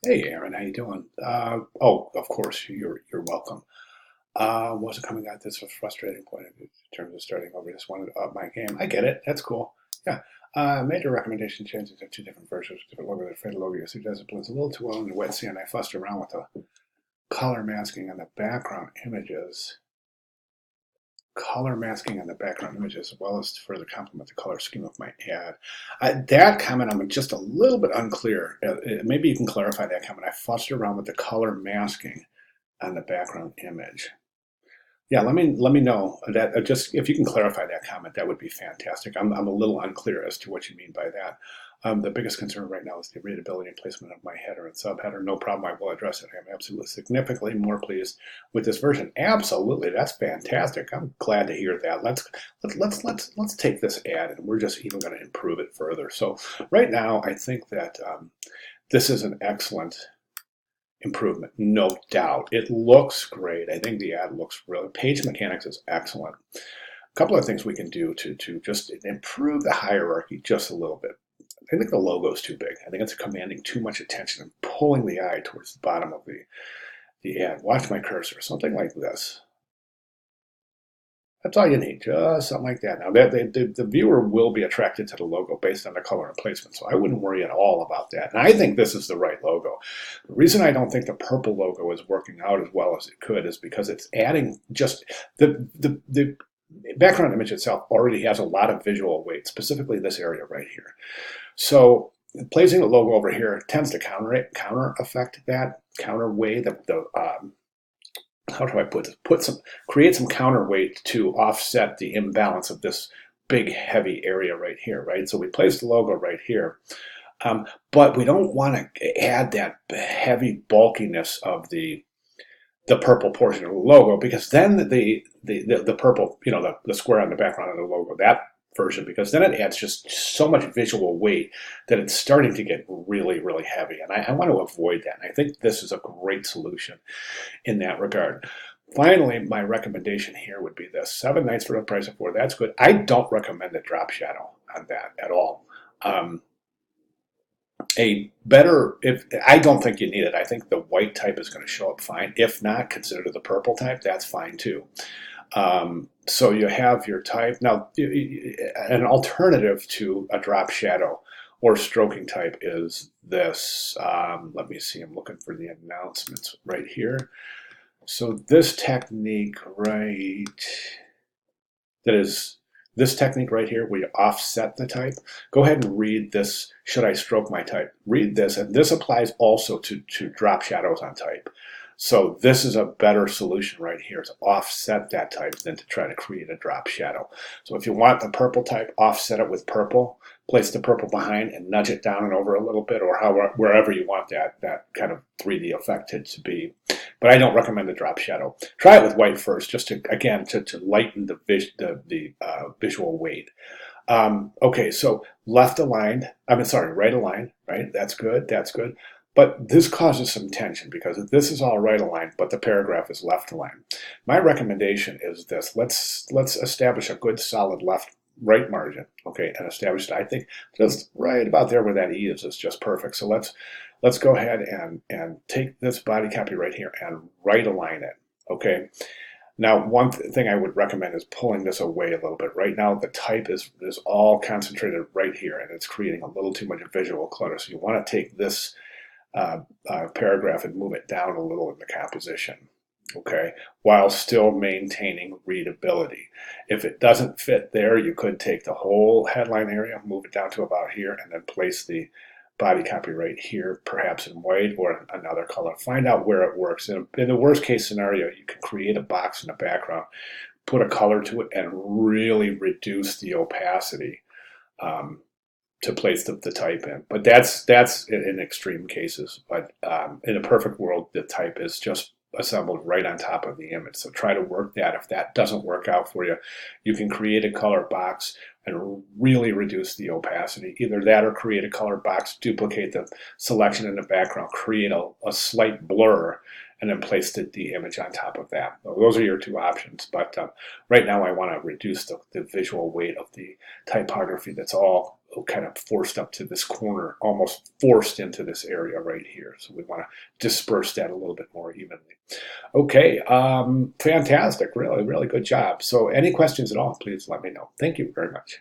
Hey, Erin, how you doing? Oh, of course, you're welcome. Wasn't coming at this with a frustrating point in terms of starting over. Just wanted to up my game. I get it. That's cool. Yeah. Major recommendation changes have two different versions, different logo. The afraid logo you suggested blends a little too well in the wet sea, and I fussed around with the color masking on the background images. Color masking on the background images, as well as to further complement the color scheme of my ad. That comment, I'm just a little bit unclear. Maybe you can clarify that comment. I fussed around with the color masking on the background image. Yeah, let me know that. Just if you can clarify that comment, that would be fantastic. I'm a little unclear as to what you mean by that. The biggest concern right now is the readability and placement of my header and subheader. No problem, I will address it. I'm absolutely significantly more pleased with this version. Absolutely, that's fantastic. I'm glad to hear that. Let's take this ad and we're just even going to improve it further. So right now, I think that this is an excellent improvement, no doubt. It looks great. I think the ad looks really, page mechanics is excellent. A couple of things we can do to just improve the hierarchy just a little bit. I think the logo is too big. I think it's commanding too much attention and pulling the eye towards the bottom of the ad. Watch my cursor, something like this. That's all you need, just something like that. Now, the viewer will be attracted to the logo based on the color and placement, so I wouldn't worry at all about that. And I think this is the right logo. The reason I don't think the purple logo is working out as well as it could is because it's adding just the background image itself already has a lot of visual weight, specifically this area right here. So placing the logo over here tends to counter effect that, counterweigh the how do I put this? Create some counterweight to offset the imbalance of this big heavy area right here, right? So we place the logo right here, but we don't want to add that heavy bulkiness of the purple portion of the logo, because then the purple, the square on the background of the logo, that version, because then it adds just so much visual weight that it's starting to get really, really heavy. And I want to avoid that. And I think this is a great solution in that regard. Finally, my recommendation here would be this: 7 nights for the price of 4. That's good. I don't recommend a drop shadow on that at all. A better, if I don't think you need it. I think the white type is going to show up fine. If not, consider the purple type. That's fine too. So you have your type. Now, an alternative to a drop shadow or stroking type is this. Let me see. I'm looking for the announcements right here. So this technique this technique right here, where you offset the type. Go ahead and read this. Should I stroke my type? Read this, and this applies also to drop shadows on type. So this is a better solution right here to offset that type than to try to create a drop shadow. So if you want the purple type, offset it with purple, place the purple behind and nudge it down and over a little bit, or wherever you want that kind of 3D effect to be. But I don't recommend the drop shadow. Try it with white first, just to, again, to lighten the visual weight. Okay, so left aligned, right aligned, right? That's good, that's good. But this causes some tension because this is all right aligned, but the paragraph is left aligned. My recommendation is this: let's establish a good solid right margin, okay, and establish it. I think just right about there where that E is just perfect. So let's go ahead and take this body copy right here and right align it, okay? Now, one thing I would recommend is pulling this away a little bit. Right now, the type is all concentrated right here, and it's creating a little too much visual clutter. So you want to take this paragraph and move it down a little in the composition, okay, while still maintaining readability. If it doesn't fit there, you could take the whole headline area, move it down to about here, and then place the body copy right here, perhaps in white or another color. Find out where it works. In the worst case scenario, you can create a box in the background, put a color to it, and really reduce the opacity to place the type in. But that's in extreme cases. But in a perfect world, the type is just assembled right on top of the image. So try to work that. If that doesn't work out for you, you can create a color box and really reduce the opacity. Either that or create a color box, duplicate the selection in the background, create a slight blur, and then place the image on top of that. So those are your two options, but right now I want to reduce the visual weight of the typography that's all kind of forced up to this corner, almost forced into this area right here. So we want to disperse that a little bit more evenly. Okay, fantastic. Really, really good job. So any questions at all, please let me know. Thank you very much.